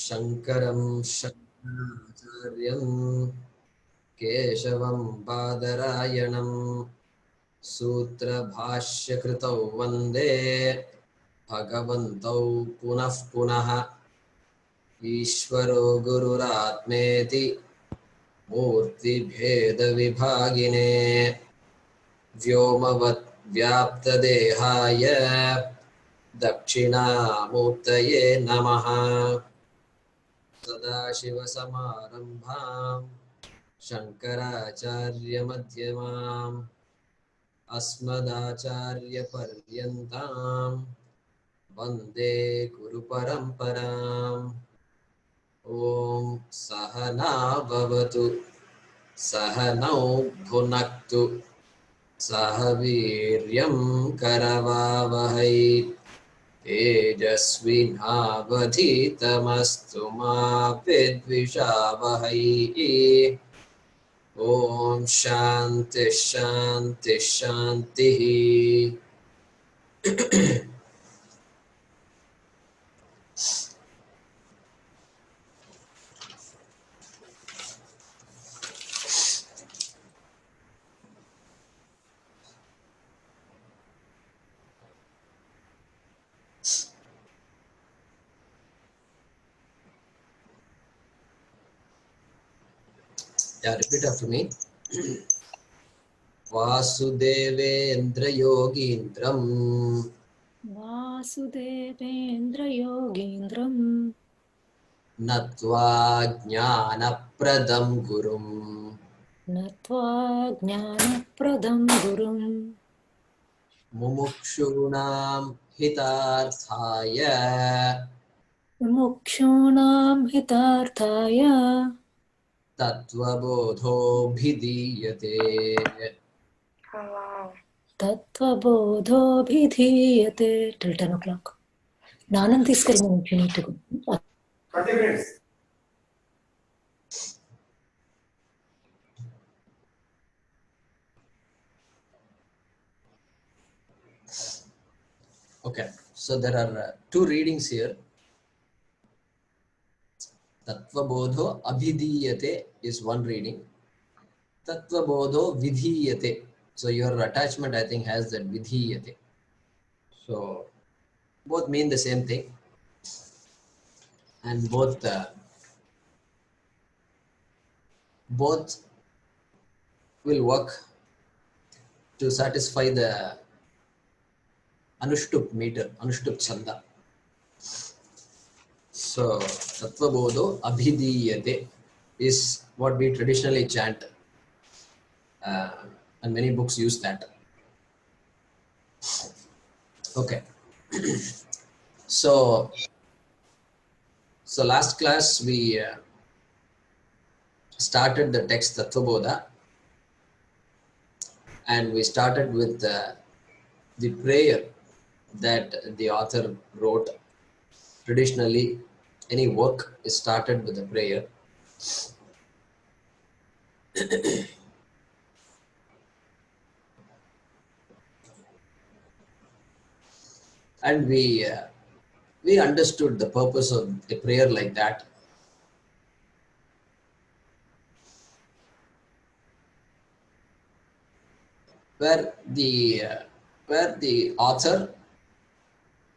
Shankaram Shankaracharyam Keshavam Badarayanam Sutra Bhashya Kritau Vande Bhagavantau Punah Punaha Ishvaro Gururatmeti Murti Bheda Vibhagine Vyomavat Vyapta Dehaya Dakshinaamurtaye Namaha Sadashivasamarambham Shankaracharya Madhyamam Asmadacharya Paryantam Vande Guru Paramparam Om Sahana Bhavatu Sahanau Bhunaktu Sahaviryam Karavavahai Tejasvinavadhitamastu ma vidvishavahai. Om Shanti Shanti Shanti. Yeah, repeat after me. Vasudevendra Yogindram Vasudevendra Yogindram Natva Jnanapradam Gurum Natva Jnanapradam Gurum Mumukshunam Hitarthaya Mukshunam Hitarthaya Tattvabodho Bhidiyate. Tattavabodha Bhidhiyate till 10 o'clock. Nanam తీసుకెళ్ళమని if you need to go. 20 minutes. Okay, so there are two readings here. Tattvabodho Abhidiyate is one reading. Tattvabodho Vidhiyate. So your attachment, I think, has that Vidhiyate. So both mean the same thing, and both will work to satisfy the Anushtup meter, Anushtup Chanda. So Tattvabodho Abhidiyate is what we traditionally chant, and many books use that. Okay. So last class we started the text Tattvabodha, and we started with the prayer that the author wrote. Traditionally, any work is started with a prayer. And we understood the purpose of a prayer like that. Where the author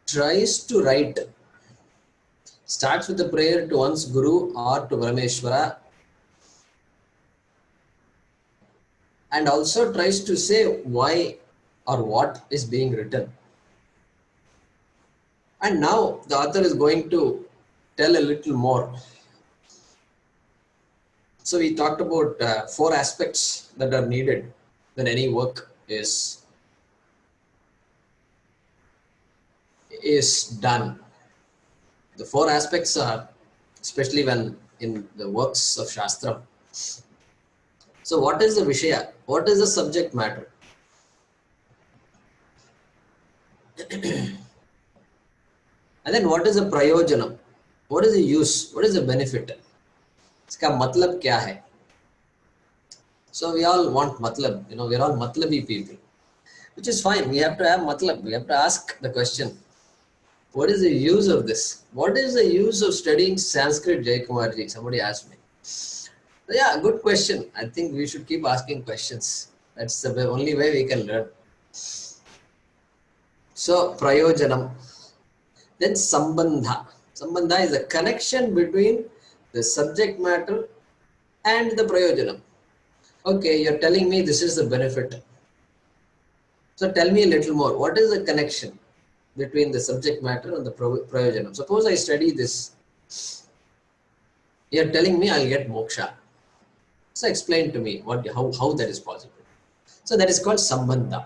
tries to write, starts with a prayer to one's Guru or to Parameshwara, and also tries to say why or what is being written. And now the author is going to tell a little more. So we talked about 4 aspects that are needed when any work is done. The 4 aspects are, especially when in the works of Shastra. So what is the Vishaya? What is the subject matter? And then what is the Prayojanam? What is the use? What is the benefit? Iska matlab kya hai? So we all want matlab, we're all matlabi people, which is fine. We have to have matlab. We have to ask the question. What is the use of this? What is the use of studying Sanskrit, Jayakumar? Somebody asked me. Yeah, good question. I think we should keep asking questions. That's the only way we can learn. So, prayojanam. Then sambandha. Sambandha is a connection between the subject matter and the prayojanam. Okay, you're telling me this is the benefit. So tell me a little more. What is the connection between the subject matter and the prayojanam? Suppose I study this. You're telling me I'll get moksha. So explain to me how that is possible. So that is called sambandha.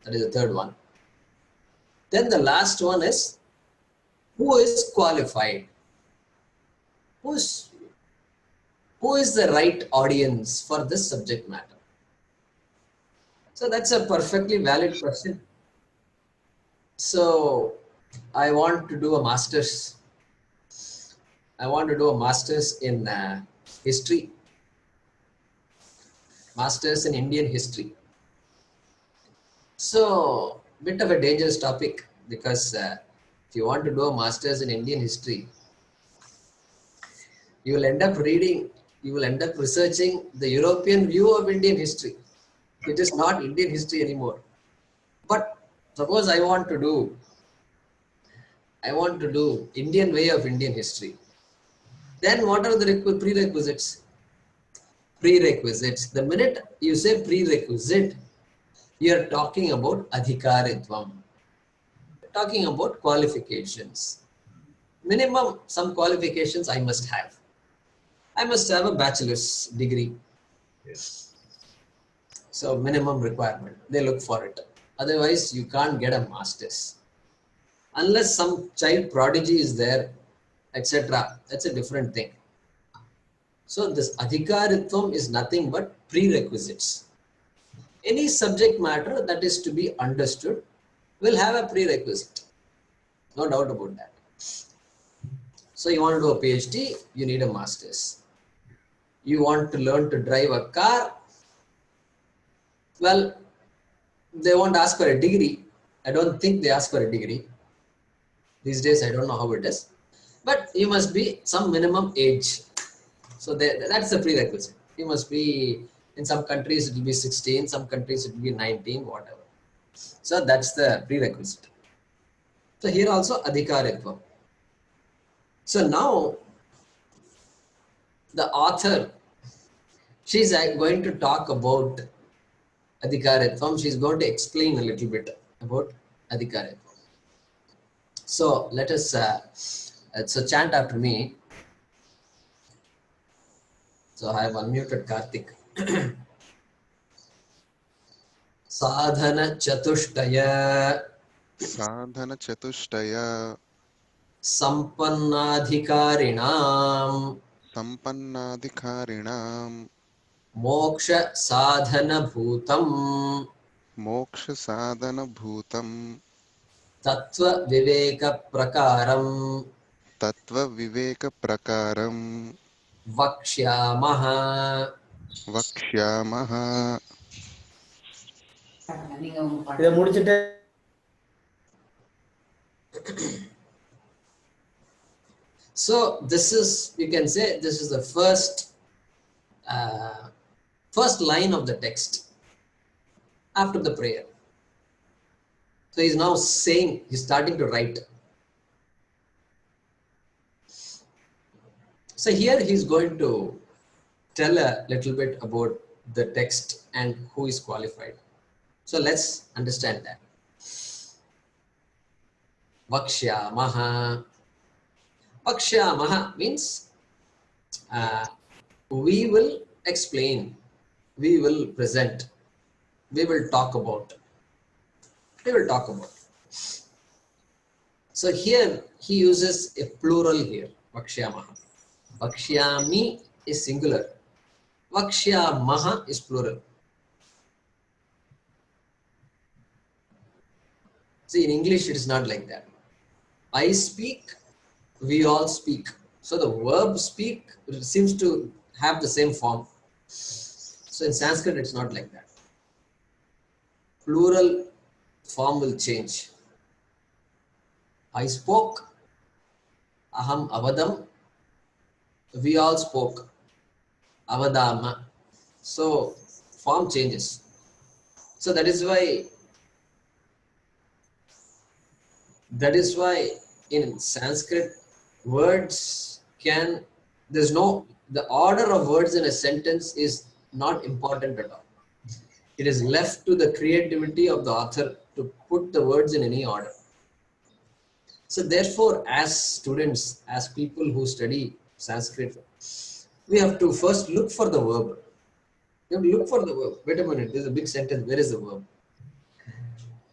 That is the third one. Then the last one is who is qualified? Who is the right audience for this subject matter? So that's a perfectly valid question. So I want to do a master's. I want to do a master's in history. Masters in Indian history. So, bit of a dangerous topic because if you want to do a masters in Indian history, you will end up reading, you will end up researching the European view of Indian history. It is not Indian history anymore. But suppose I want to do Indian way of Indian history. Then what are the prerequisites? Prerequisites. The minute you say prerequisite, you are talking about adhikaritvam. Talking about qualifications. Minimum some qualifications I must have. I must have a bachelor's degree. Yes. So minimum requirement. They look for it. Otherwise, you can't get a master's. Unless some child prodigy is there, etc. That's a different thing. So this adhikaritvam is nothing but prerequisites. Any subject matter that is to be understood will have a prerequisite. No doubt about that. So you want to do a PhD, you need a master's. You want to learn to drive a car, well, they won't ask for a degree. I don't think they ask for a degree. These days, I don't know how it is. But you must be some minimum age. So that's the prerequisite. You must be, in some countries it will be 16, some countries it will be 19, whatever. So that's the prerequisite. So here also adhikaritvam. So now the author, she's going to talk about adhikaritvam. She's going to explain a little bit about adhikaritvam. So let us so chant after me. So I have unmuted Karthik. Sadhana chatushtaya sampannadhikarinam Sampannadhikarinam moksha sadhana bhutam Moksha Sadhana Bhutam tattva viveka prakaram Tattva Viveka Prakaram vakshyamaha. Vakshyamaha. இதை முடிச்சிட்டு So this is, you can say, this is the first line of the text after the prayer. So he's now saying, he's starting to write. So here he's going to tell a little bit about the text and who is qualified. So let's understand that. Vakshyamaha. Vakshyamaha means we will explain, we will present, we will talk about. We will talk about. So here he uses a plural here, Vakshyamaha. Vakshyami is singular. Vakshyamaha is plural. See, in English it is not like that. I speak, we all speak. So the verb speak seems to have the same form. So in Sanskrit it's not like that. Plural form will change. I spoke, aham avadam, we all spoke, avadama. So form changes. So that is why in Sanskrit words can, there's no, the order of words in a sentence is not important at all. It is left to the creativity of the author to put the words in any order. So therefore, as students, as people who study Sanskrit, we have to first look for the verb. You have to look for the verb. Wait a minute, there's a big sentence. Where is the verb?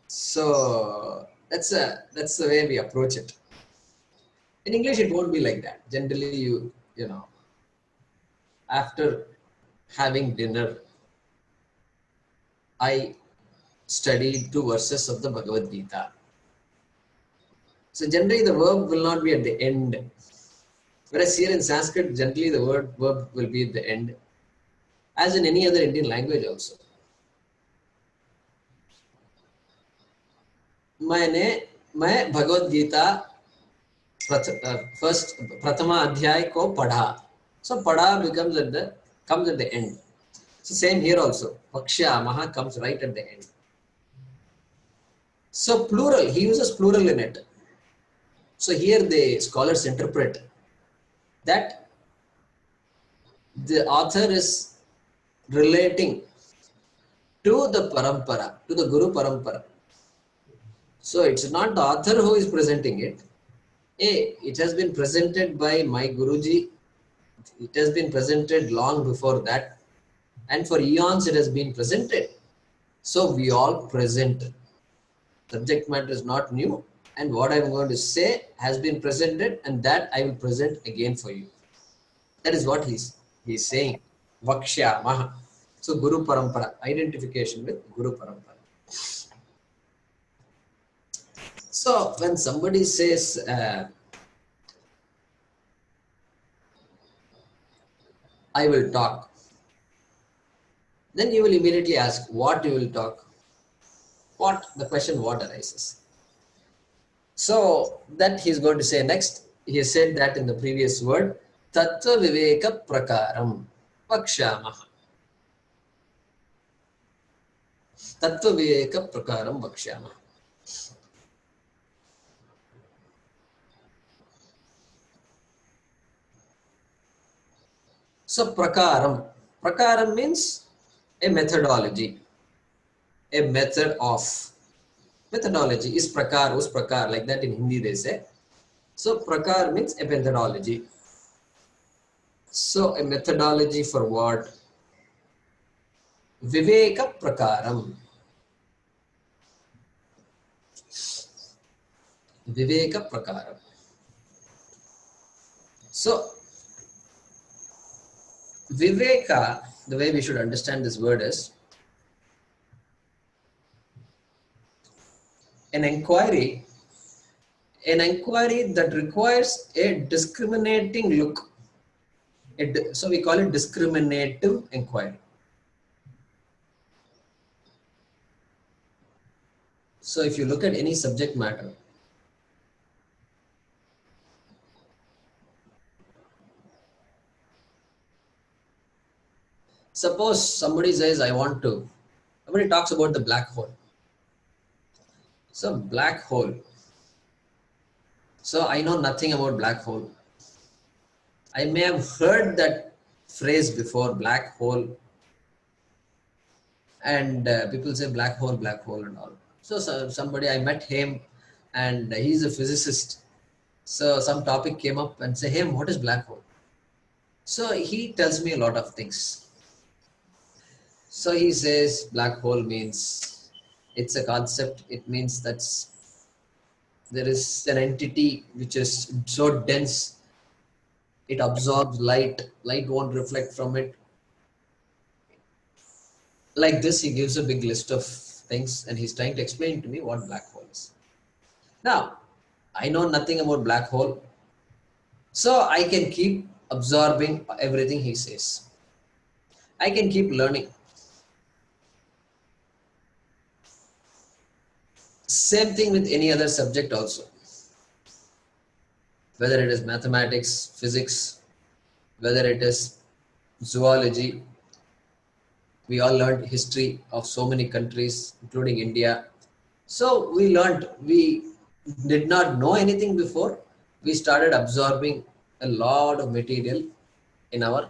So that's the way we approach it. In English, it won't be like that. Generally, you know, after having dinner, I studied 2 verses of the Bhagavad Gita. So generally, the verb will not be at the end. Whereas here in Sanskrit, generally the verb will be at the end, as in any other Indian language also. मैं Bhagavad Gita first pratama adhyay ko padha. So padha comes at the end. So same here also. Vakshyamaha comes right at the end. So plural, he uses plural in it. So here the scholars interpret that the author is relating to the parampara, to the Guru parampara. So it's not the author who is presenting it. It has been presented by my Guruji. It has been presented long before that. And for eons it has been presented. So we all present. Subject matter is not new. And what I'm going to say has been presented, and that I will present again for you. That is what he's saying. Vakshya Maha. So Guru Parampara, identification with Guru Parampara. So when somebody says, I will talk, then you will immediately ask what you will talk. What? The question what arises. So that he's going to say next. He said that in the previous word, Tattvabodha prakaram vakshamaha. Tattvabodha prakaram vakshamaha. So prakaram. Prakaram means a methodology. A method of. Methodology is prakar, us prakar, like that in Hindi they say. So prakar means a methodology. So a methodology for what? Viveka prakaram. Viveka prakaram. So Viveka, the way we should understand this word is an inquiry that requires a discriminating look. So we call it discriminative inquiry. So if you look at any subject matter, suppose somebody says, somebody talks about the black hole. So black hole. So I know nothing about black hole. I may have heard that phrase before, black hole. And people say black hole and all. So somebody, I met him and he's a physicist. So some topic came up and say, hey, what is black hole? So he tells me a lot of things. So he says black hole means it's a concept. It means there is an entity which is so dense, it absorbs light. Light won't reflect from it. Like this, he gives a big list of things and he's trying to explain to me what black hole is. Now, I know nothing about black hole. So I can keep absorbing everything he says. I can keep learning. Same thing with any other subject also. whether it is mathematics, physics, whether it is zoology. We all learned history of so many countries, including India. So we did not know anything before. We started absorbing a lot of material in our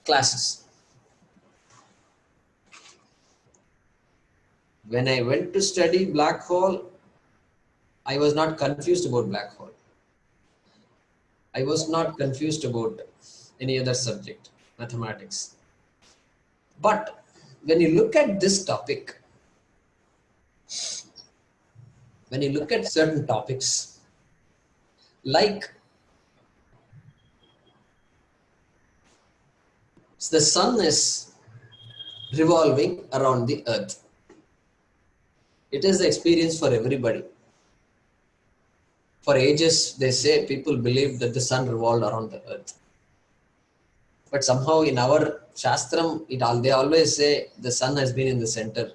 classes. When I went to study black hole, I was not confused about black hole. I was not confused about any other subject, mathematics. But when you look at this topic, when you look at certain topics, like the sun is revolving around the earth. It is the experience for everybody. For ages, they say people believed that the sun revolved around the earth. But somehow in our Shastram, they always say the sun has been in the center.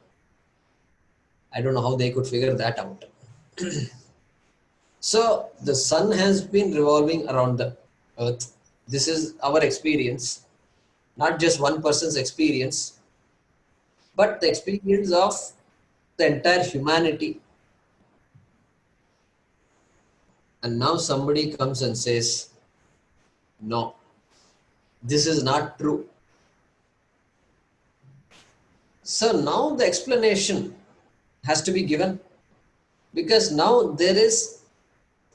I don't know how they could figure that out. So the sun has been revolving around the earth. This is our experience, not just one person's experience, but the experience of the entire humanity. And now somebody comes and says, no, this is not true. So now the explanation has to be given, because now there is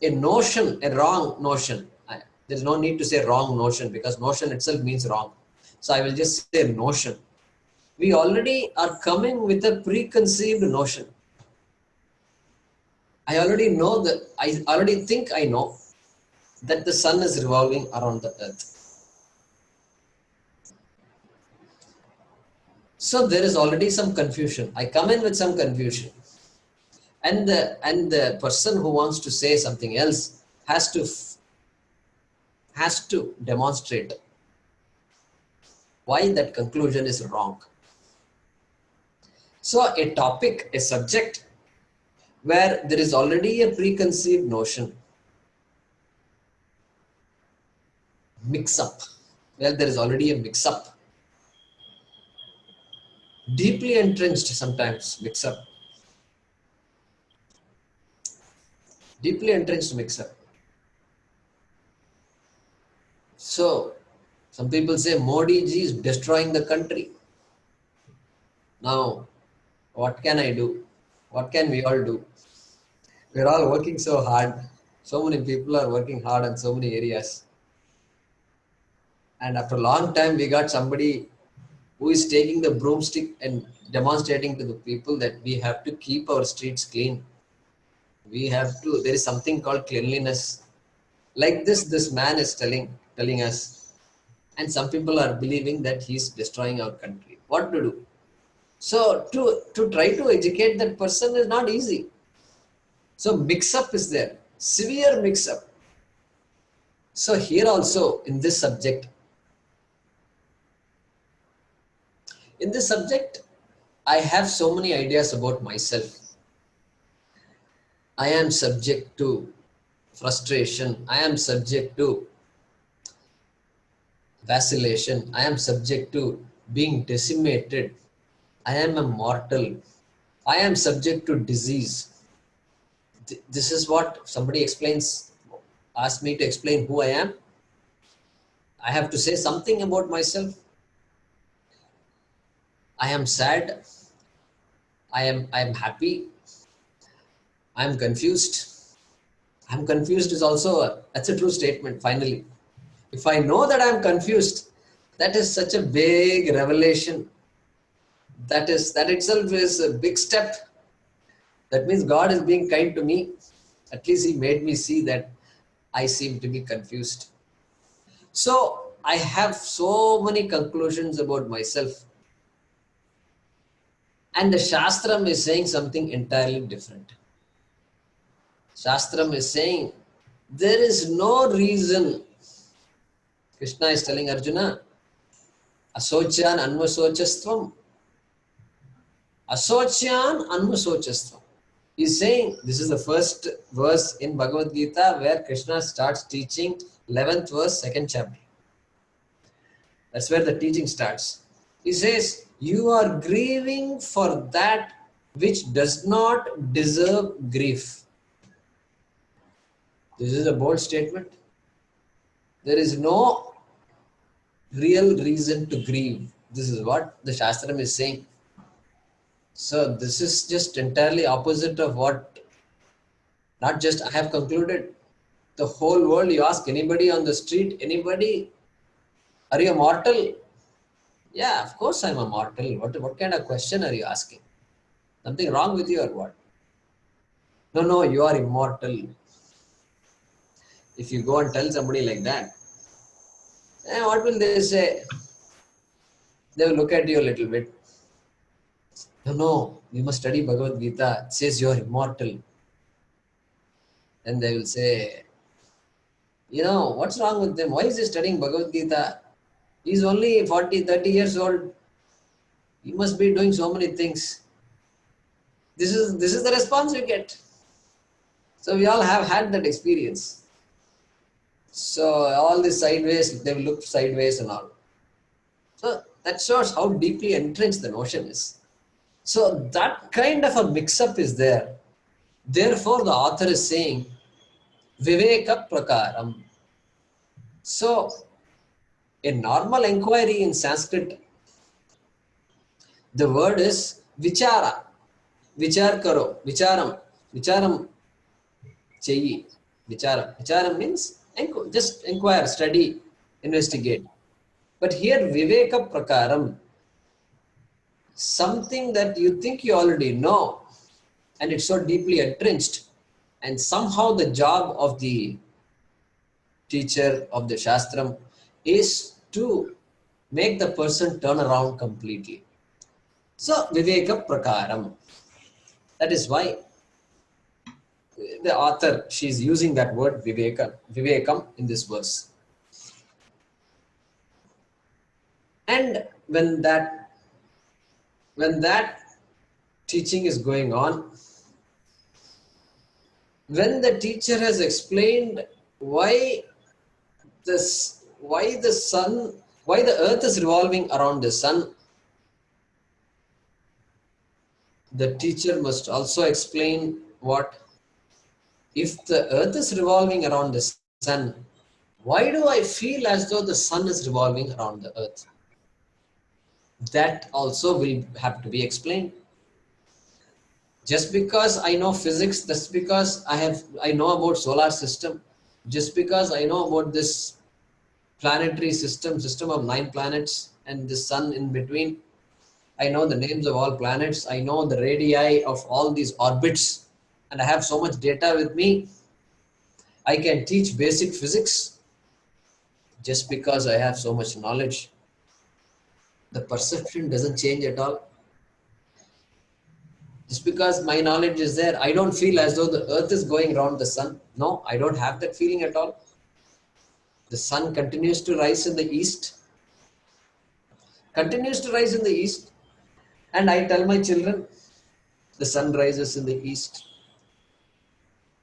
a notion, a wrong notion. There is no need to say wrong notion, because notion itself means wrong. So I will just say notion. We already are coming with a preconceived notion. I already know that, I already think I know that the sun is revolving around the earth. So there is already some confusion. I come in with some confusion. And the person who wants to say something else has to demonstrate why that conclusion is wrong. So a topic, a subject where there is already a preconceived notion, mix-up, where there is already a mix-up, deeply entrenched sometimes mix-up, deeply entrenched mix-up. So some people say Modi ji is destroying the country. Now, what can I do? What can we all do? We're all working so hard. So many people are working hard in so many areas. And after a long time, we got somebody who is taking the broomstick and demonstrating to the people that we have to keep our streets clean. We have to, there is something called cleanliness. Like this man is telling us. And some people are believing that he's destroying our country. What to do? So to try to educate that person is not easy. So mix-up is there, severe mix-up. So here also in this subject, I have so many ideas about myself. I am subject to frustration. I am subject to vacillation. I am subject to being decimated. I am a mortal. I am subject to disease. This is what somebody asked me to explain who I am. I have to say something about myself. I am sad. I am happy. I am confused. I am confused is also, that's a true statement finally. If I know that I am confused, that is such a big revelation. That itself is a big step. That means God is being kind to me. At least He made me see that I seem to be confused. So I have so many conclusions about myself. And the Shastram is saying something entirely different. Shastram is saying there is no reason. Krishna is telling Arjuna, Asocyan Anvasochastvam. Asocyan Anvasochastvam. He's saying this is the first verse in Bhagavad Gita where Krishna starts teaching 11th verse, 2nd chapter. That's where the teaching starts. He says, you are grieving for that which does not deserve grief. This is a bold statement. There is no real reason to grieve. This is what the Shastram is saying. So this is just entirely opposite of what, not just I have concluded. The whole world, you ask anybody on the street, anybody, are you a mortal? Yeah, of course I'm a mortal. What kind of question are you asking? Something wrong with you or what? No, you are immortal. If you go and tell somebody like that, what will they say? They will look at you a little bit. No, you must study Bhagavad Gita. It says you are immortal. And they will say, what's wrong with them? Why is he studying Bhagavad Gita? He's only 40, 30 years old. He must be doing so many things. This is the response we get. So we all have had that experience. So all this sideways, they will look sideways and all. So that shows how deeply entrenched the notion is. So that kind of a mix-up is there. Therefore, the author is saying, Viveka Prakaram. So, a normal inquiry in Sanskrit, the word is Vichara. Vichar karo. Vicharam chayi. Vicharam means just inquire, study, investigate. But here, Viveka Prakaram, something that you think you already know, and it's so deeply entrenched, and somehow the job of the teacher of the Shastram is to make the person turn around completely. So, Viveka Prakaram. That is why the author, she's using that word Vivekam in this verse. And when that teaching is going on, when the teacher has explained why the earth is revolving around the sun, the teacher must also explain what, if the earth is revolving around the sun, why do I feel as though the sun is revolving around the earth? That also will have to be explained. Just because I know physics, just because I know about solar system, just because I know about this planetary system of 9 planets and the sun in between, I know the names of all planets, I know the radii of all these orbits, and I have so much data with me, I can teach basic physics. Just because I have so much knowledge, the perception doesn't change at all. Just because my knowledge is there, I don't feel as though the earth is going around the sun. No, I don't have that feeling at all. The sun continues to rise in the east. And I tell my children, the sun rises in the east.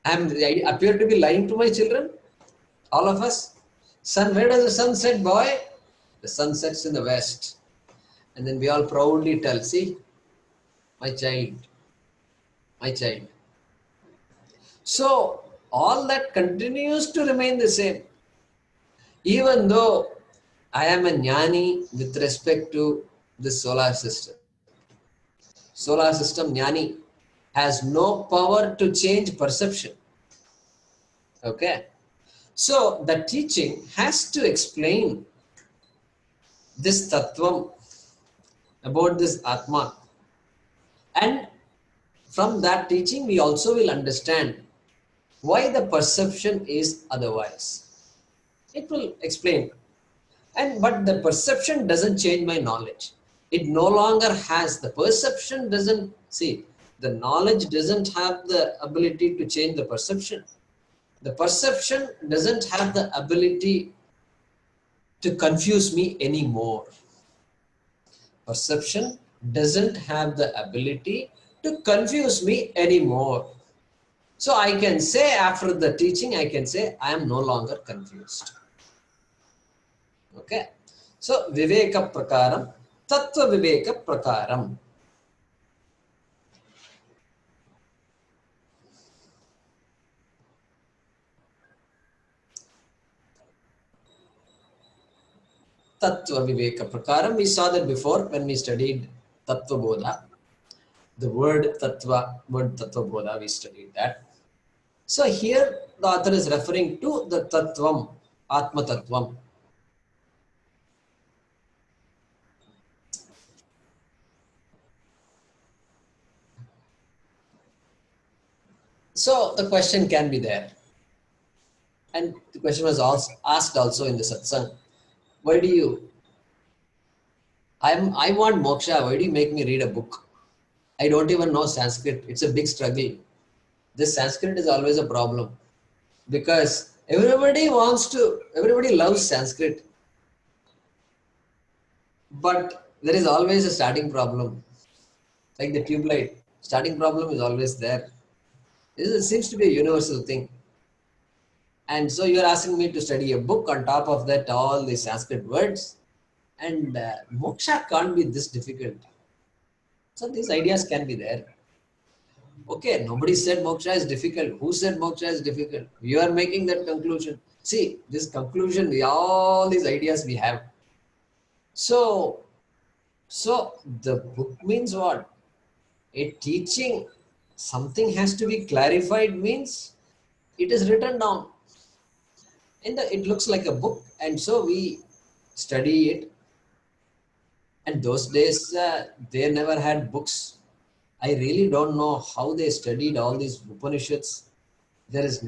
I appear to be lying to my children, all of us. Sun, where does the sun set, boy? The sun sets in the west. And then we all proudly tell, see, my child. So, all that continues to remain the same. Even though I am a jnani with respect to the solar system. Solar system jnani has no power to change perception. Okay. So, the teaching has to explain this tattvam about this Atma. And from that teaching, we also will understand why the perception is otherwise. It will explain. But the perception doesn't change my knowledge. It no longer has, the perception doesn't, see, the knowledge doesn't have the ability to change the perception. The perception doesn't have the ability to confuse me anymore. Perception doesn't have the ability to confuse me anymore. So I can say after the teaching, I can say I am no longer confused. Okay. So Viveka Prakaram, Tattva Viveka Prakaram. Tattva Viveka Prakaram. We saw that before when we studied Tattvabodha. The word Tattvabodha, we studied that. So here the author is referring to the Tattvam, Atma Tattvam. So the question can be there. And the question was also asked also in the satsang. Why do you, I want moksha, why do you make me read a book? I don't even know Sanskrit. It's a big struggle. This Sanskrit is always a problem because everybody loves Sanskrit. But there is always a starting problem. Like the tube light, starting problem is always there. It seems to be a universal thing. And so you're asking me to study a book, on top of that all the Sanskrit words, and moksha can't be this difficult. So these ideas can be there. Okay, nobody said moksha is difficult. Who said moksha is difficult? You are making that conclusion. See, this conclusion, all these ideas we have. So the book means what? A teaching, something has to be clarified means it is written down. It looks like a book, and so we study it. And those days, they never had books. I really don't know how they studied all these Upanishads. There is,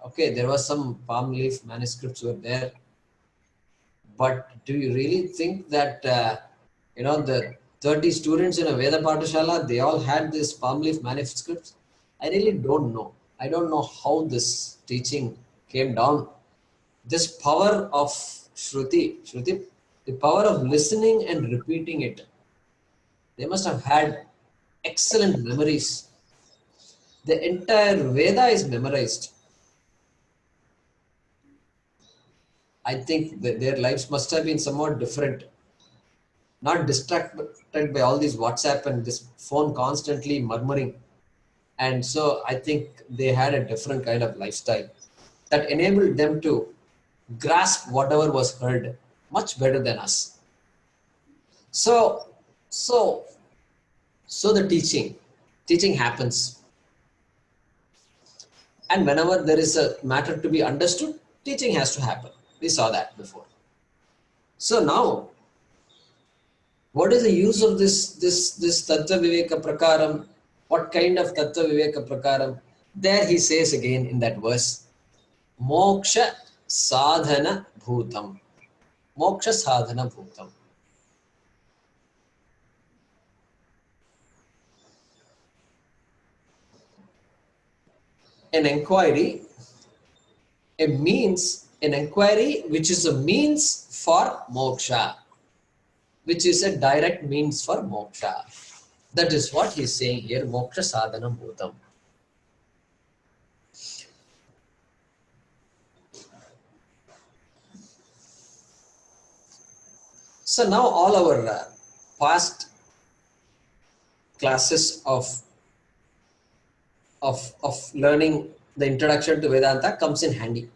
okay, there was some palm leaf manuscripts were there. But do you really think that, the 30 students in a Veda Pathashala, they all had this palm leaf manuscripts? I really don't know. I don't know how this teaching came down. This power of Shruti, the power of listening and repeating it. They must have had excellent memories. The entire Veda is memorized. I think that their lives must have been somewhat different. Not distracted by all these WhatsApp and this phone constantly murmuring. And so I think they had a different kind of lifestyle that enabled them to grasp whatever was heard much better than us. So the teaching happens. And whenever there is a matter to be understood, teaching has to happen. We saw that before. So now, what is the use of this Tattva Viveka Prakaram? What kind of Tattva Viveka Prakaram? There he says again in that verse, Moksha Sadhana Bhutam. Moksha Sadhana Bhutam. An inquiry, an inquiry which is a means for moksha, which is a direct means for moksha. That is what he is saying here, Moksha Sadhana Bhutam. So now all our past classes of learning the introduction to Vedanta comes in handy.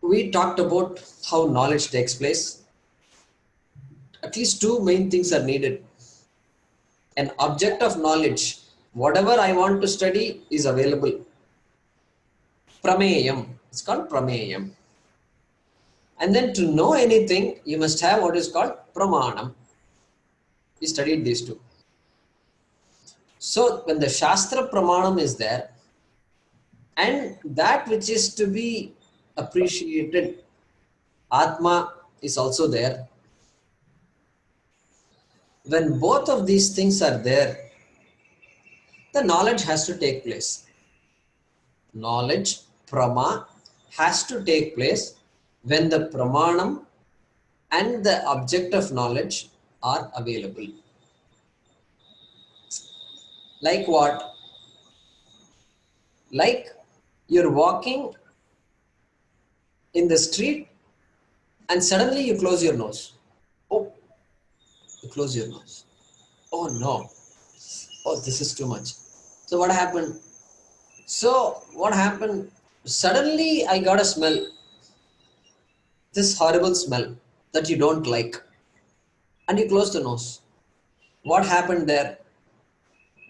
We talked about how knowledge takes place. At least two main things are needed. An object of knowledge, whatever I want to study is available. Prameyam, it's called Prameyam. And then to know anything, you must have what is called Pramanam. We studied these two. So when the Shastra Pramanam is there, and that which is to be appreciated, Atma is also there. When both of these things are there, the knowledge has to take place. Knowledge, Prama, has to take place when the Pramanam and the object of knowledge are available. Like what? Like you're walking in the street and suddenly you close your nose. Oh, you close your nose. Oh no. Oh, this is too much. So what happened? Suddenly I got a smell. This horrible smell that you don't like. And you close the nose. What happened there?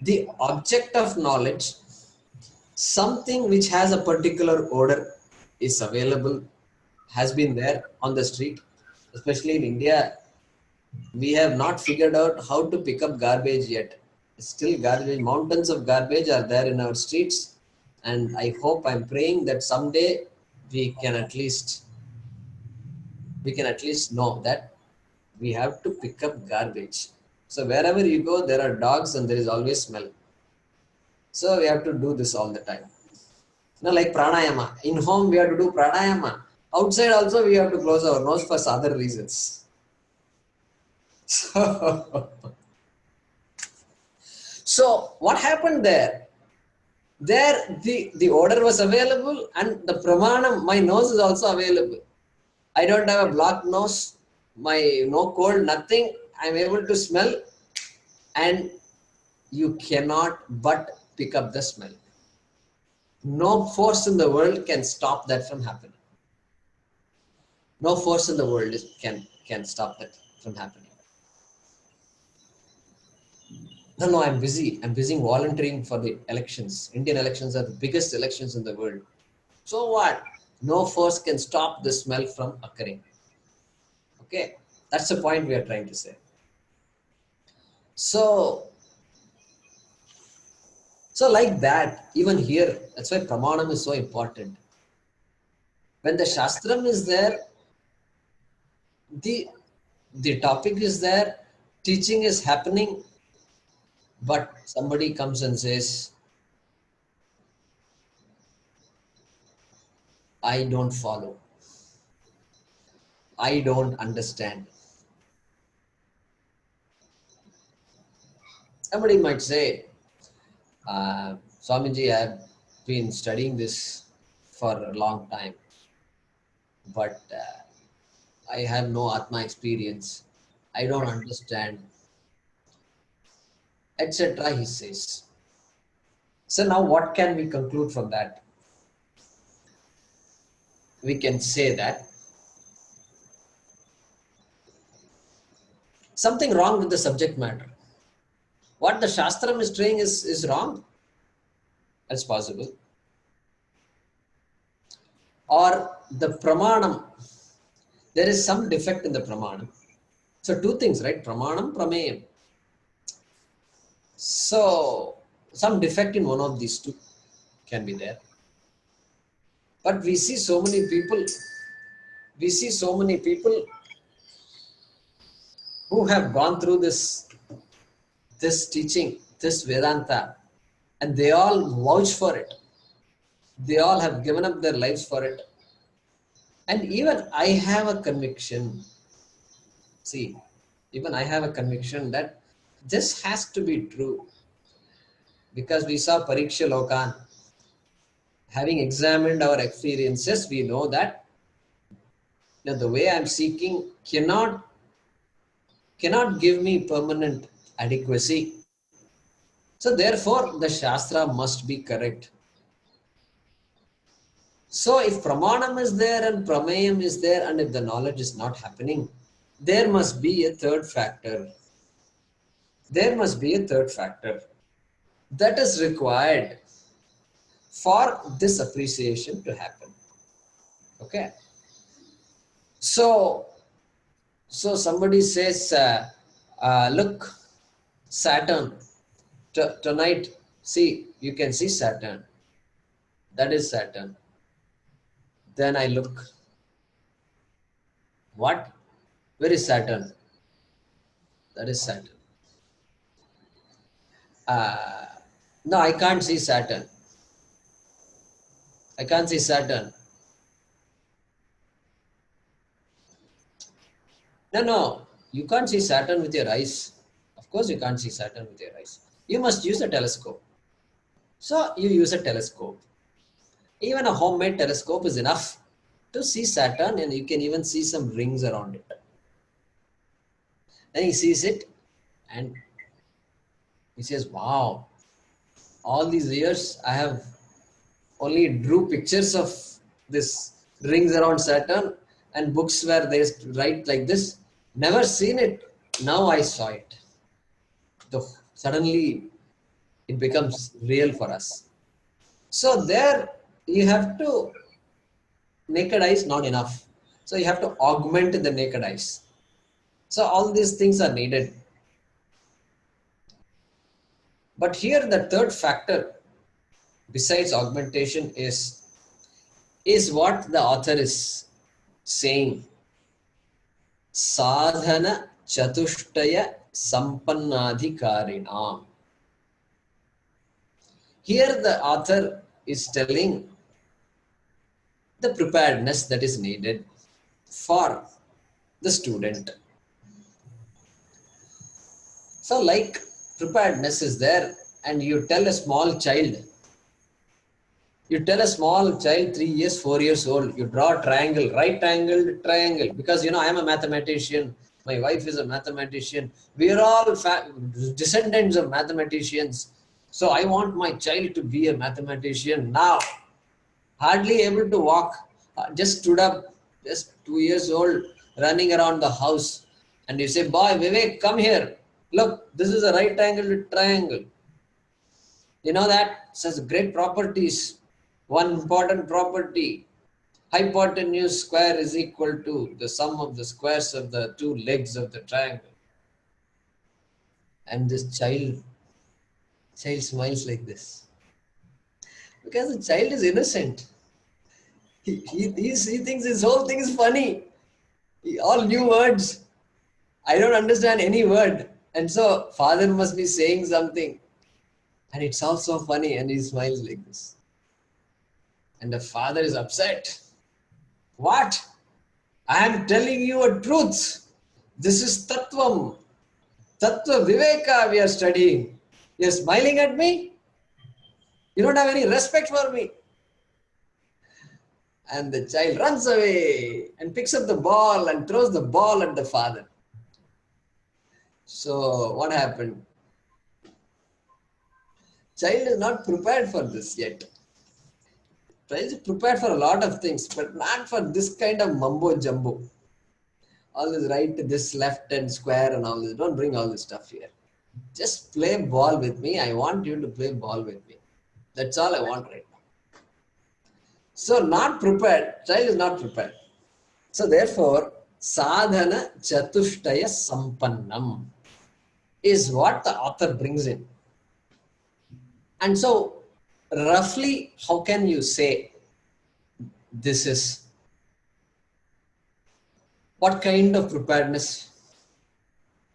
The object of knowledge, something which has a particular odor, is available, has been there on the street. Especially in India, we have not figured out how to pick up garbage yet. Still garbage, mountains of garbage are there in our streets. And I'm praying that someday we can at least know that we have to pick up garbage. So wherever you go, there are dogs and there is always smell. So we have to do this all the time. Like pranayama. In home, we have to do pranayama. Outside also, we have to close our nose for other reasons. So what happened there? There, the order was available and the pramanam, my nose is also available. I don't have a blocked nose, no cold, nothing. I'm able to smell, and you cannot but pick up the smell. No force in the world can stop that from happening. No force in the world can stop that from happening. No, I'm busy. I'm busy volunteering for the elections. Indian elections are the biggest elections in the world. So what? No force can stop the smell from occurring. Okay, that's the point we are trying to say. So like that, even here, that's why pramanam is so important. When the shastram is there, the topic is there, teaching is happening, but somebody comes and says, I don't follow. I don't understand. Somebody might say, Swamiji, I have been studying this for a long time, but I have no Atma experience. I don't understand, etc. He says. So now what can we conclude from that? We can say that something wrong with the subject matter. What the Shastram is saying is wrong. That's possible. Or the Pramanam, there is some defect in the Pramanam. So two things, right? Pramanam, Prameyam. So some defect in one of these two can be there. But we see so many people who have gone through this teaching, this Vedanta, and they all vouch for it. They all have given up their lives for it. And even I have a conviction. See, even I have a conviction that this has to be true. Because we saw Pariksha Lokan. Having examined our experiences, we know that the way I'm seeking cannot give me permanent adequacy. So therefore, the Shastra must be correct. So if Pramanam is there and Prameyam is there, and if the knowledge is not happening, there must be a third factor. There must be a third factor that is required for this appreciation to happen. Okay. So somebody says, look, Saturn, tonight, see, you can see Saturn. That is Saturn. Then I look. What? Where is Saturn? That is Saturn. No, I can't see Saturn. I can't see Saturn. No. You can't see Saturn with your eyes. Of course, you can't see Saturn with your eyes. You must use a telescope. So you use a telescope. Even a homemade telescope is enough to see Saturn, and you can even see some rings around it. Then he sees it and he says, wow, all these years I have only drew pictures of this rings around Saturn and books where they write like this. Never seen it. Now I saw it. So suddenly it becomes real for us. So there you have to, naked eyes not enough. So you have to augment the naked eyes. So all these things are needed. But here the third factor besides augmentation is what the author is saying. Sadhana chatushtaya sampannadhikarinam. Here the author is telling the preparedness that is needed for the student. So like preparedness is there, and you tell a small child, 3 years, 4 years old, you draw a triangle, right angle, triangle, because I am a mathematician, my wife is a mathematician, we are all descendants of mathematicians, so I want my child to be a mathematician. Now, hardly able to walk, just stood up, just 2 years old, running around the house, and you say, boy, Vivek, come here, look, this is a right angle triangle. You know that it has great properties. One important property, hypotenuse square is equal to the sum of the squares of the two legs of the triangle. And this child smiles like this. Because the child is innocent. He thinks this whole thing is funny. All new words. I don't understand any word. And so father must be saying something. And it's also funny, and he smiles like this. And the father is upset. What? I am telling you a truth. This is Tattvam. Tattva Viveka we are studying. You are smiling at me? You don't have any respect for me. And the child runs away and picks up the ball and throws the ball at the father. So what happened? Child is not prepared for this yet. Child is prepared for a lot of things, but not for this kind of mumbo jumbo. All this right, this left and square and all this. Don't bring all this stuff here. Just play ball with me. I want you to play ball with me. That's all I want right now. So not prepared. Child is not prepared. So therefore, sadhana chatushtaya sampannam is what the author brings in. And so, roughly, how can you say this is? What kind of preparedness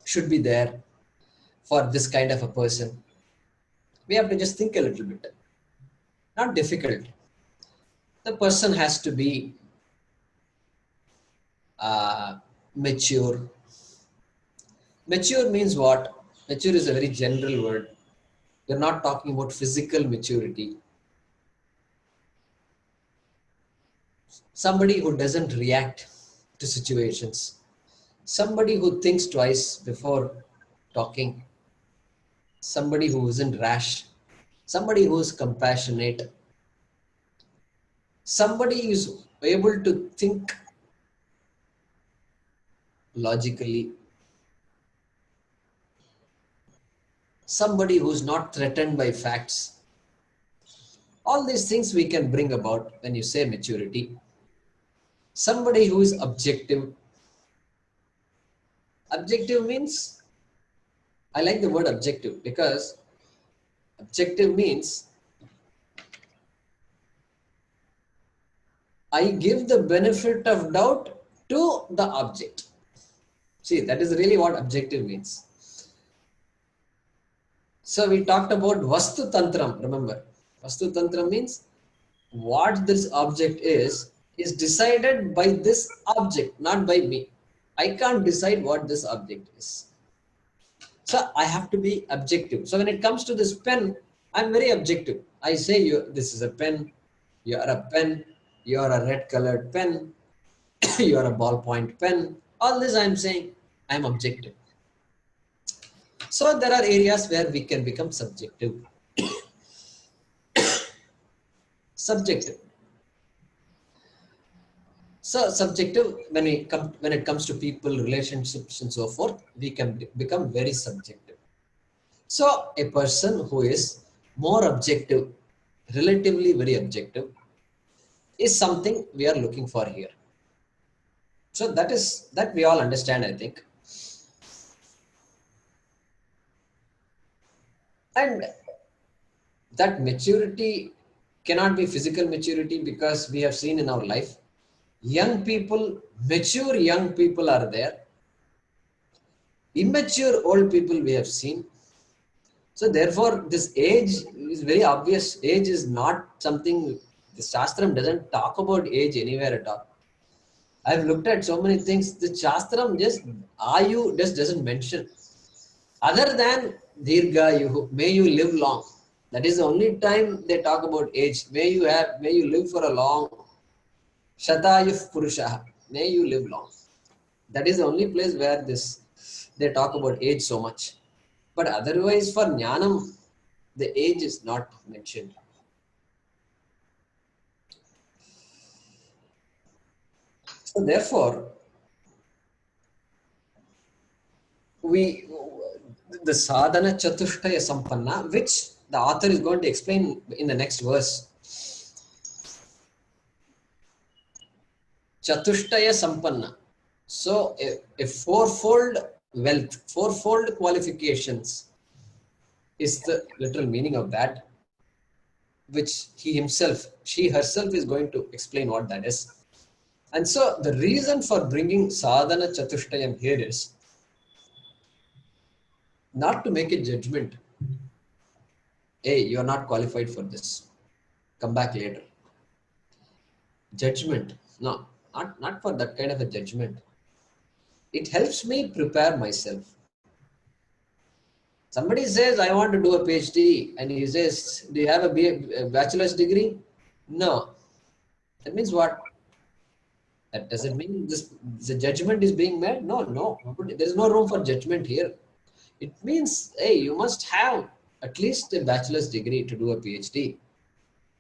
should be there for this kind of a person? We have to just think a little bit. Not difficult. The person has to be mature. Mature means what? Mature is a very general word. We're not talking about physical maturity. Somebody who doesn't react to situations. Somebody who thinks twice before talking. Somebody who isn't rash. Somebody who is compassionate. Somebody who is able to think logically. Somebody who is not threatened by facts. All these things we can bring about when you say maturity. Somebody who is objective. Objective means, I like the word objective because objective means I give the benefit of doubt to the object. See, that is really what objective means. So we talked about Vastu Tantram, remember. Vastu Tantram means what this object is decided by this object, not by me. I can't decide what this object is. So I have to be objective. So when it comes to this pen, I'm very objective. I say, this is a pen, you are a pen, you are a red colored pen, you are a ballpoint pen. All this I'm saying, I'm objective. So there are areas where we can become subjective. Subjective. So subjective, when it comes to people, relationships and so forth, we can become very subjective. So a person who is more objective, relatively very objective, is something we are looking for here. So that we all understand, I think. And that maturity cannot be physical maturity, because we have seen in our life, young people, mature young people are there. Immature old people we have seen. So therefore, this age is very obvious. Age is not something, the Shastram doesn't talk about age anywhere at all. I've looked at so many things. The Shastram just, Ayu just doesn't mention. Other than Dirghayuhu, may you live long. That is the only time they talk about age. May you live for a long. Shatayuf Purushaha, may you live long. That is the only place where they talk about age so much. But otherwise, for Jnanam, the age is not mentioned. So therefore, the sadhana chatushtaya sampanna, which the author is going to explain in the next verse. Chatushtaya sampanna. So a fourfold wealth, fourfold qualifications is the literal meaning of that, which she herself is going to explain what that is. And so the reason for bringing sadhana chatushtayam here is not to make a judgment. Hey, you are not qualified for this. Come back later. Judgment. No, not for that kind of a judgment. It helps me prepare myself. Somebody says, I want to do a PhD, and he says, do you have a bachelor's degree? No. That means what? That doesn't mean the judgment is being made. No. There is no room for judgment here. It means, hey, you must have at least a bachelor's degree to do a PhD.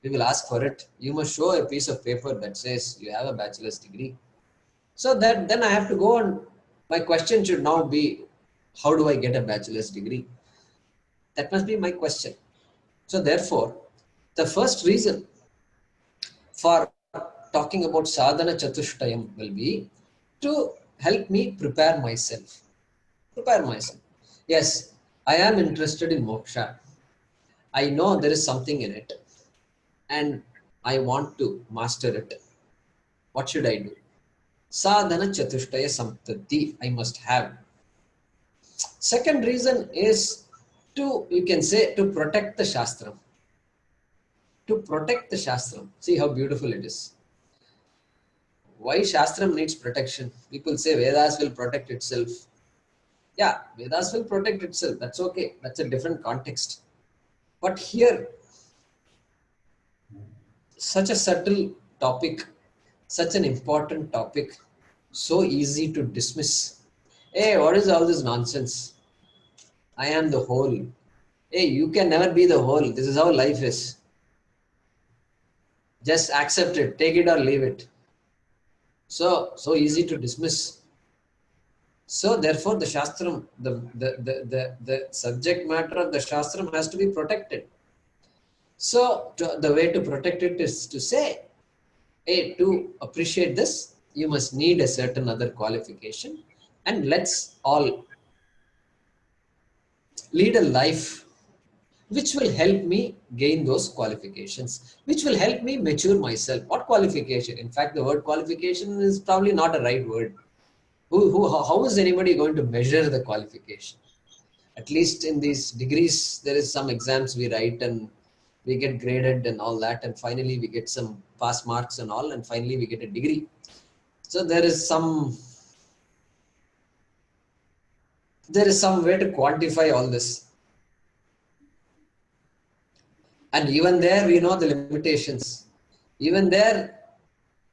We will ask for it. You must show a piece of paper that says you have a bachelor's degree. So that then I have to go on. My question should now be, how do I get a bachelor's degree? That must be my question. So therefore, the first reason for talking about sadhana chatushtayam will be to help me prepare myself. Yes, I am interested in moksha. I know there is something in it and I want to master it. What should I do? Sadhana chatushtaya samtati I must have. Second reason is you can say, to protect the Shastram. To protect the Shastram. See how beautiful it is. Why Shastram needs protection? People say Vedas will protect itself. Yeah, Vedas will protect itself. That's okay. That's a different context. But here, such a subtle topic, such an important topic, so easy to dismiss. Hey, what is all this nonsense? I am the whole. Hey, you can never be the whole. This is how life is. Just accept it, take it or leave it. So easy to dismiss. So therefore, the Shastram, the subject matter of the Shastram has to be protected. So the way to protect it is to say, hey, to appreciate this, you must need a certain other qualification, and let's all lead a life which will help me gain those qualifications, which will help me mature myself. What qualification? In fact, the word qualification is probably not a right word. How is anybody going to measure the qualification? At least in these degrees, there is some exams we write and we get graded and all that, and finally we get some pass marks and all, and finally we get a degree. So there is some there is some way to quantify all this. And even there, we know the limitations. Even there,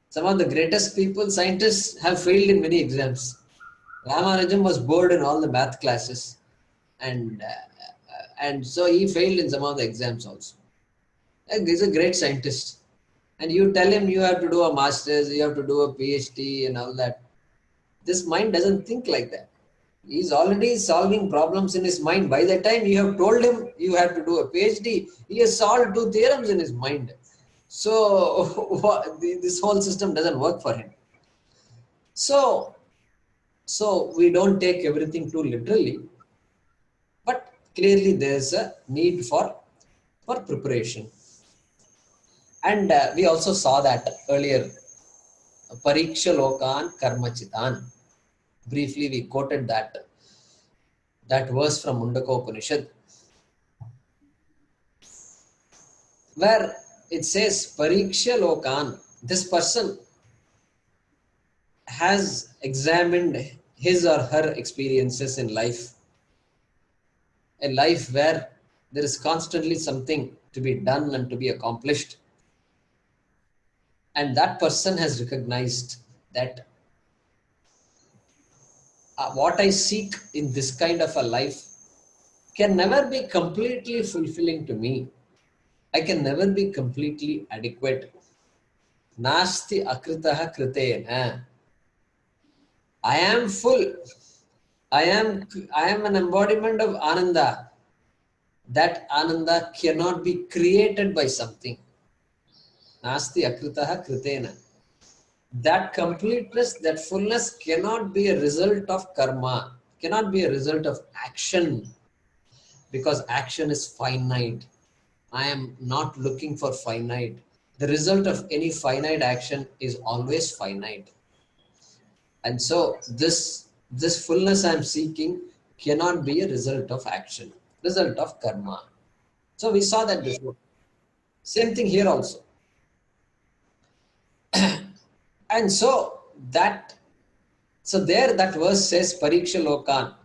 some of the greatest people, scientists, have failed in many exams. Ramanujan was bored in all the math classes, and so he failed in some of the exams also. And he's a great scientist. And you tell him you have to do a master's, you have to do a PhD and all that. This mind doesn't think like that. He's already solving problems in his mind. By the time you have told him you have to do a PhD, he has solved 2 theorems in his mind. So this whole system doesn't work for him. So we don't take everything too literally, but clearly there's a need for preparation. And we also saw that earlier, Pariksha Lokan Karmachitan. Briefly, we quoted that verse from Mundaka Upanishad, where it says, Pariksha Lokan, this person has examined his or her experiences in life, a life where there is constantly something to be done and to be accomplished. And that person has recognized that what I seek in this kind of a life can never be completely fulfilling to me. I can never be completely adequate. Nasti akritaha kritena. I am full. I am an embodiment of Ananda. That Ananda cannot be created by something. Nasti akritaha kritena. That completeness, that fullness cannot be a result of karma, cannot be a result of action, because action is finite. I am not looking for finite. The result of any finite action is always finite. And so this fullness I am seeking cannot be a result of action, result of karma. So we saw that before. Same thing here also. And so that verse says, Pariksha Lokan.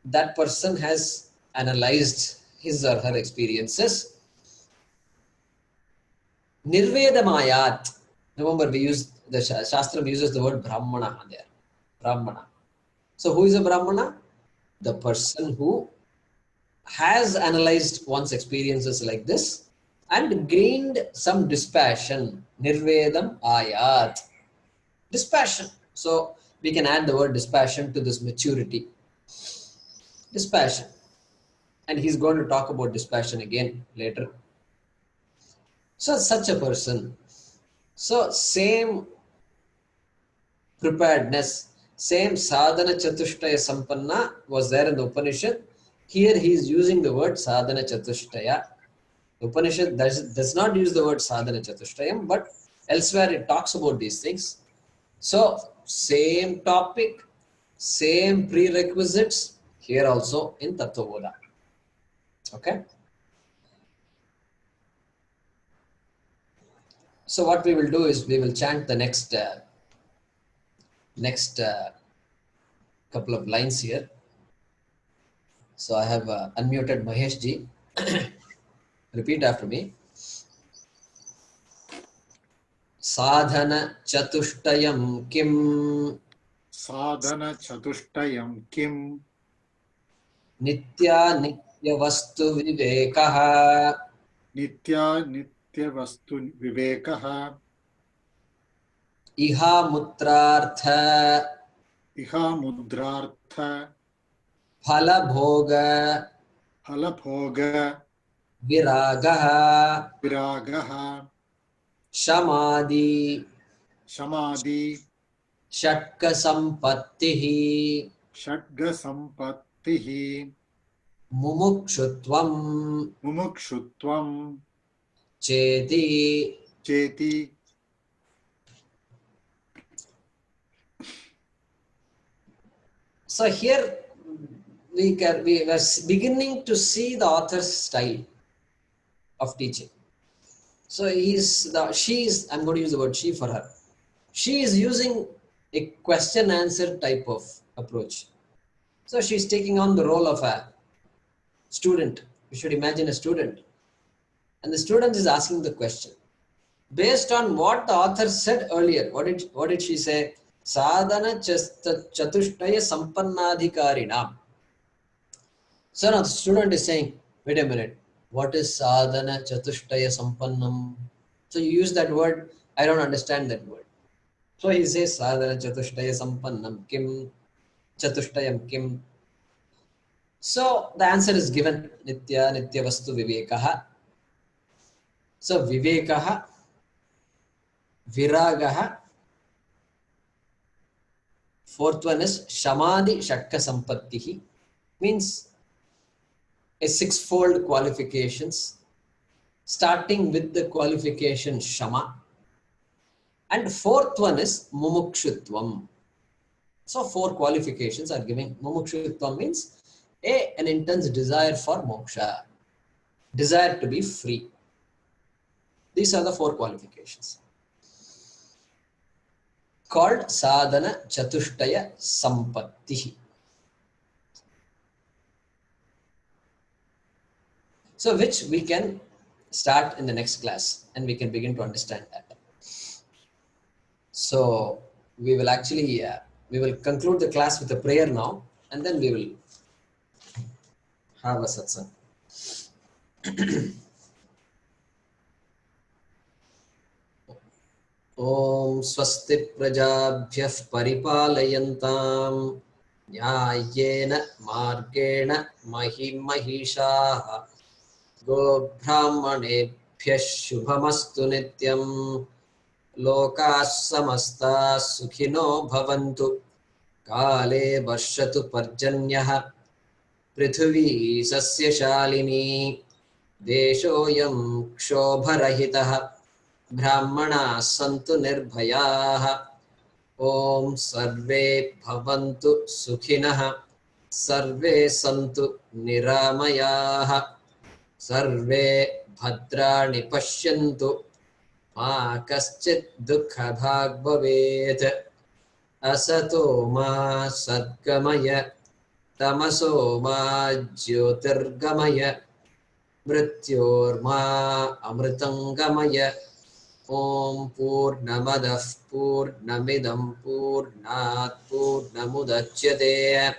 That person has analyzed his or her experiences. Nirvedamayat. Remember, we use the Shastra uses the word Brahmana there. Brahmana. So who is a Brahmana? The person who has analyzed one's experiences like this and gained some dispassion. Nirvedam ayat. Dispassion. So we can add the word dispassion to this maturity. Dispassion. And he's going to talk about dispassion again later. So such a person. So same preparedness, same sadhana chatushtaya sampanna was there in the Upanishad. Here he is using the word sadhana chatushtaya. The Upanishad does not use the word sadhana chatushtayam, but elsewhere it talks about these things. So same topic, same prerequisites here also in Tattvabodha. Okay. So what we will do is we will chant the next couple of lines here. So I have unmuted Mahesh ji. Repeat after me. Sadhana chatushtayam kim. Sadhana chatushtayam kim. Nitya nitya vastu vivekaha. Nitya nitya vastu vivekaha. Iha mutrartha. Iha mudrartha. Phala bhoga. Phala bhoga. Viragaha. Viragaha. Shamadhi. Shamadhi. Shatka sampattihi. Shadga sampattihi. Mumukshutvam. Mumukshutvam. Cheti. Cheti. So here we were beginning to see the author's style of teaching. So I'm going to use the word she for her. She is using a question-answer type of approach. So she's taking on the role of a student. You should imagine a student. And the student is asking the question. Based on what the author said earlier, what did she say? Sadhana chatushtaya sampannadhikarinam. So now the student is saying, wait a minute, what is sadhana chatushtaya sampannam? So you use that word, I don't understand that word. So he says sadhana chatushtaya sampannam kim, chatushtayam kim. So the answer is given, nitya vastu vivekaha. So vivekaha, viragaha. Fourth one is shamadhi shakka sampattihi, means a sixfold qualifications, starting with the qualification shama. And fourth one is mumukshutvam. So four qualifications are giving. Mumukshutvam means an intense desire for moksha, desire to be free. These are the four qualifications called sadhana chatushtaya sampattihi. So which we can start in the next class and we can begin to understand that. So we will actually, we will conclude the class with a prayer now, and then we will have a satsang. Om swasti prajabhyah paripalayantam nyayena margena mahimahishaha go brahmanebhyah shubhamastu nityam lokas samastas sukhino bhavantu kale varshatu parjanyah prithvi sasya shalini deshoyam kshobarahitah brahmana santu nirbhayaah. Om sarve bhavantu sukhinah sarve santu niramayah sarve bhadrani pashyantu ma kaschit dukha bhag bhavet asato ma sadgamaya tamaso ma jyotirgamaya mrityorma amritangamaya. Om purnamadah purnamidam purnat purnamudachyate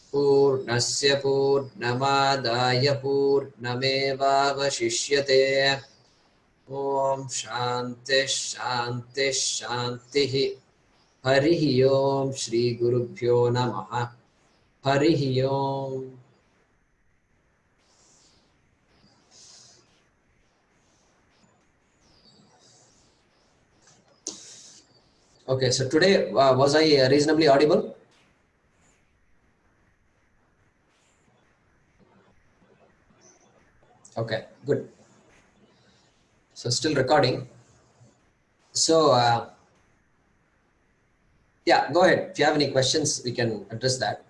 purnasya purnamadaya purnamevavashishyate. Om shanti shanti shanti. Harihi Om Shri Gurubhyo Namaha. Harihi Om. Okay, so today was I reasonably audible? Okay, good. So still recording. So yeah, go ahead. If you have any questions, we can address that.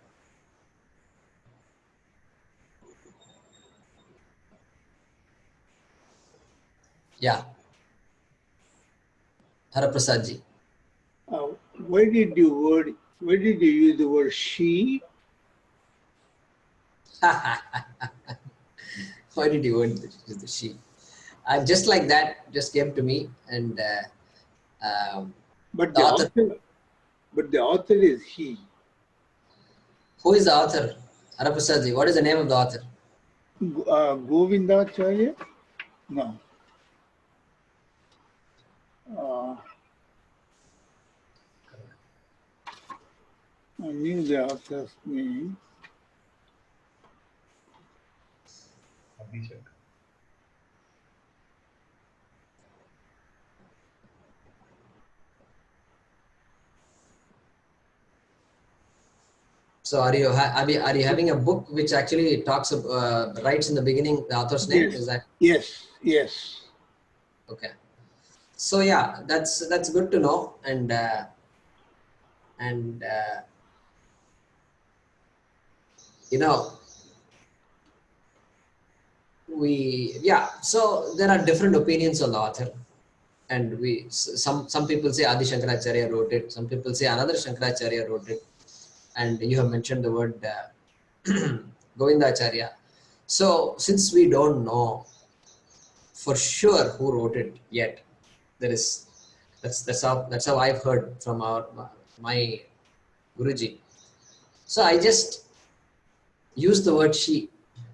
Yeah. Haraprasad ji. Why did you use the word she? Why did you want the she? Just like that, just came to me, and But the author is he. Who is the author? Haraprasad ji, what is the name of the author? Govindacharya? No. I knew the author's name. So are you having a book which actually talks writes in the beginning the author's name? Yes. Is that? Yes. Okay. So yeah, that's good to know, and you know, so there are different opinions on the author, and some people say Adi Shankaracharya wrote it, some people say another Shankaracharya wrote it, and you have mentioned the word Govindacharya. So since we don't know for sure who wrote it yet, there is that's how I've heard from my Guruji. So I just use the word she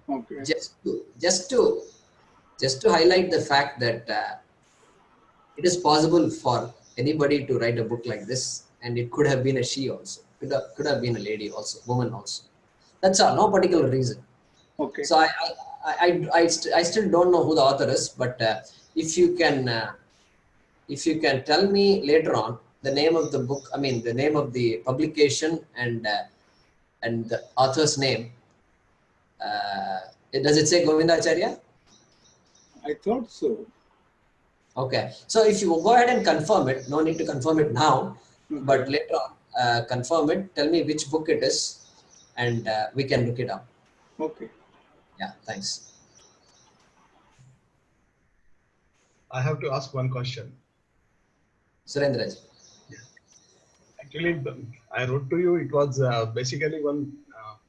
Okay. just to highlight the fact that it is possible for anybody to write a book like this, and it could have been a she also, could have been a lady also, woman also. That's all, no particular reason. Okay. So I still don't know who the author is, but if you can tell me later on the name of the book, I mean the name of the publication and the author's name, does it say Govindacharya? I thought so. Okay, so if you go ahead and confirm it, no need to confirm it now, Okay. but later on confirm it, tell me which book it is, and we can look it up. Okay. Yeah, thanks. I have to ask one question. Surendraji. Actually, I wrote to you, it was basically one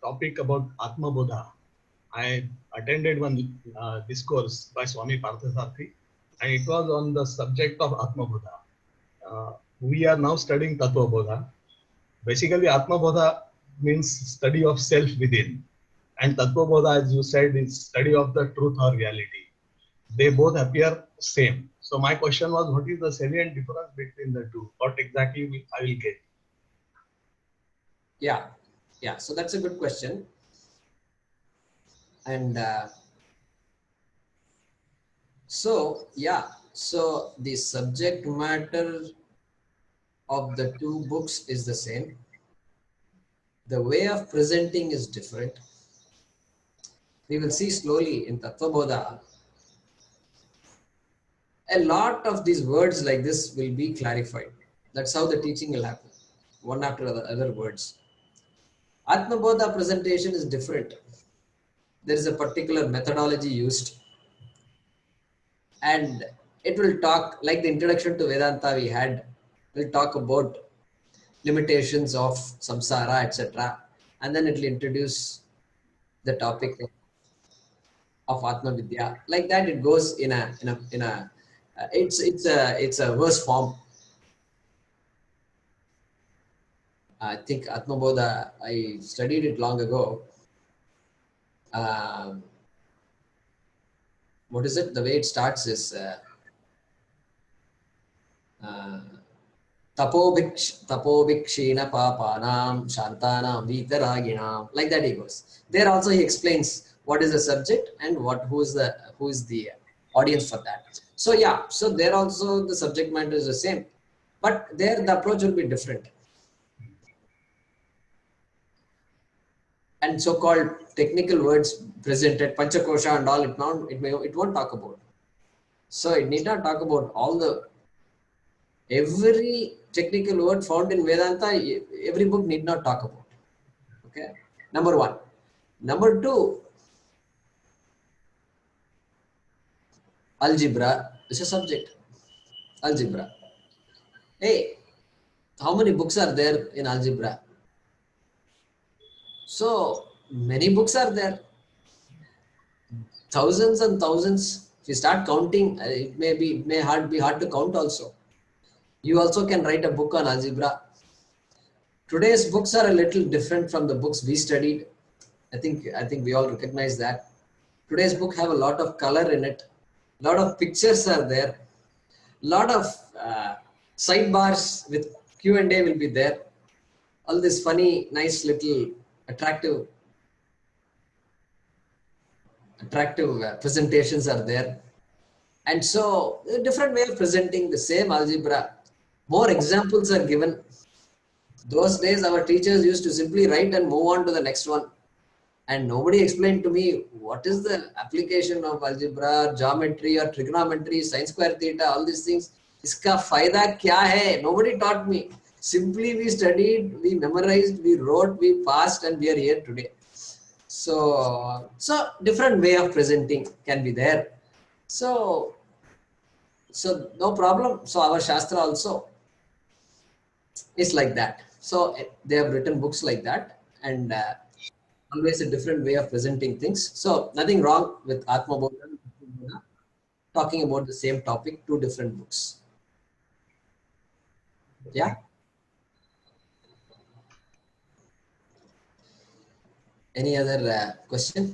topic about Atmabodha. I attended one discourse by Swami Parthasarathi, and it was on the subject of Atmabodha. We are now studying Tattvabodha. Basically, Atmabodha means study of self within, and Tattvabodha, as you said, is study of the truth or reality. They both appear same. So my question was, what is the salient difference between the two? What exactly I will get? Yeah. So that's a good question. And so the subject matter of the two books is the same. The way of presenting is different. We will see slowly in Tattvabodha. A lot of these words like this will be clarified. That's how the teaching will happen, one after the other words. Atmabodha presentation is different. There is a particular methodology used, and it will talk, like the introduction to Vedanta we had, will talk about limitations of samsara, etc. And then it will introduce the topic of Atma Vidya. Like that, it goes in a it's a verse form. I think Atmabodha, I studied it long ago. What is it? The way it starts is Tapobhikshina papanam shantanam vitaraginam. Like that he goes. There also he explains what is the subject and who is the audience for that. So yeah, so there also the subject matter is the same, but there the approach will be different. And so-called technical words presented, Panchakosha and all, it won't talk about. So it need not talk about every technical word found in Vedanta, every book need not talk about. Okay, number one. Number two, algebra is a subject. Algebra. Hey, how many books are there in algebra? So many books are there. Thousands and thousands. If you start counting, it may be hard to count also. You also can write a book on algebra. Today's books are a little different from the books we studied. I think we all recognize that. Today's book have a lot of color in it. A lot of pictures are there. A lot of sidebars with Q&A will be there. All this funny, nice little attractive presentations are there. And so a different way of presenting the same algebra. More examples are given. Those days our teachers used to simply write and move on to the next one. And nobody explained to me what is the application of algebra, geometry or trigonometry, sin square theta, all these things. Iska fayda kya hai? Nobody taught me. Simply we studied, we memorized, we wrote, we passed, and we are here today. So different way of presenting can be there. So no problem. So our Shastra also is like that. So they have written books like that, and always a different way of presenting things. So nothing wrong with Atmabodha and Tattvabodha, talking about the same topic, two different books. Yeah. Any other question?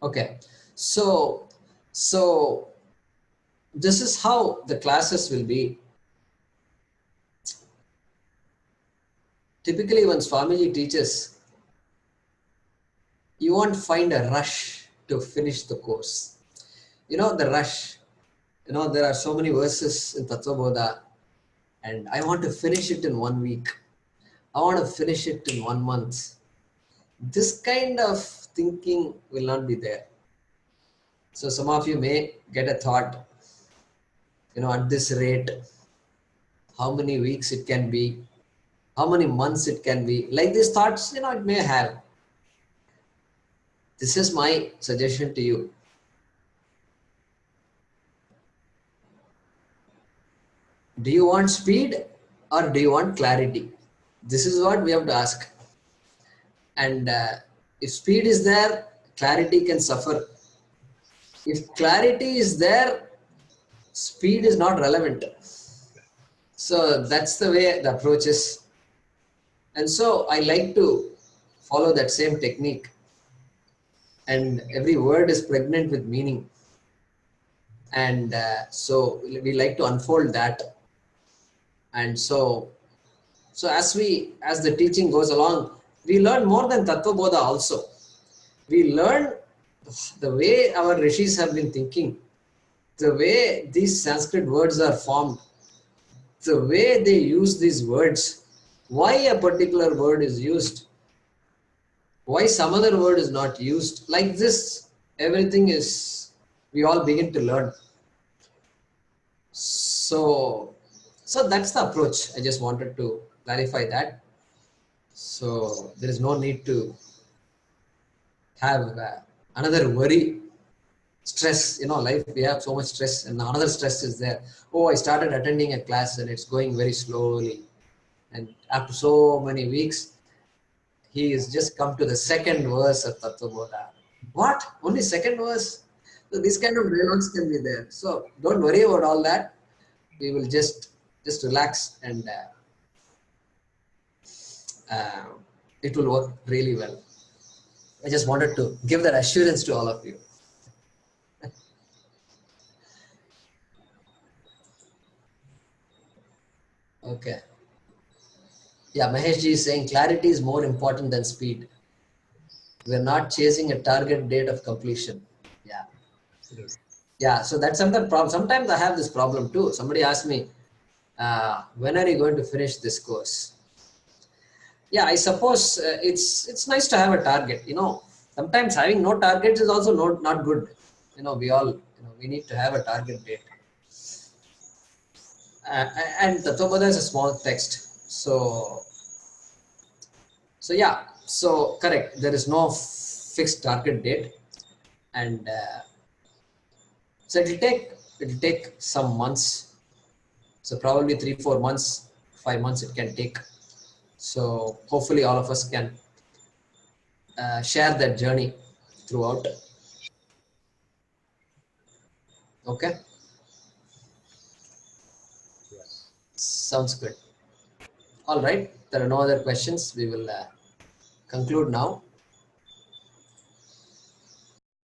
Okay. So this is how the classes will be. Typically, when Swamiji teaches, you won't find a rush to finish the course. You know, the rush. You know, there are so many verses in Tattvabodha, and I want to finish it in 1 week. I want to finish it in 1 month. This kind of thinking will not be there. So some of you may get a thought, you know, at this rate, how many weeks it can be, how many months it can be. Like these thoughts, you know, it may have. This is my suggestion to you. Do you want speed or do you want clarity? This is what we have to ask. And if speed is there, clarity can suffer. If clarity is there, speed is not relevant. So that's the way the approach is. And so I like to follow that same technique. And every word is pregnant with meaning. And so we like to unfold that. And so as the teaching goes along, we learn more than Tattvabodha also. We learn the way our rishis have been thinking, the way these Sanskrit words are formed, the way they use these words, why a particular word is used, why some other word is not used. Like this, everything is, we all begin to learn. So that's the approach. I just wanted to clarify that. So there is no need to have another worry, stress. You know, life, we have so much stress, and another stress is there. Oh, I started attending a class and it's going very slowly. And after so many weeks, he has just come to the second verse of Tattvabodha. What? Only second verse? So these kind of dialogues can be there. So don't worry about all that. We will just relax, and it will work really well. I just wanted to give that assurance to all of you. Okay. Yeah, Mahesh ji is saying clarity is more important than speed. We're not chasing a target date of completion. Yeah. Yeah, so that's another problem. Sometimes I have this problem too. Somebody asked me, when are you going to finish this course? Yeah, I suppose it's nice to have a target. You know, sometimes having no targets is also not good. You know, we need to have a target date. And Tattvabodha is a small text. So yeah, so correct. There is no fixed target date, and so it'll take some months. So probably 3-4 months, 5 months it can take. So hopefully all of us can share that journey throughout. Okay. Yes. Sounds good. All right. There are no other questions. We will conclude now.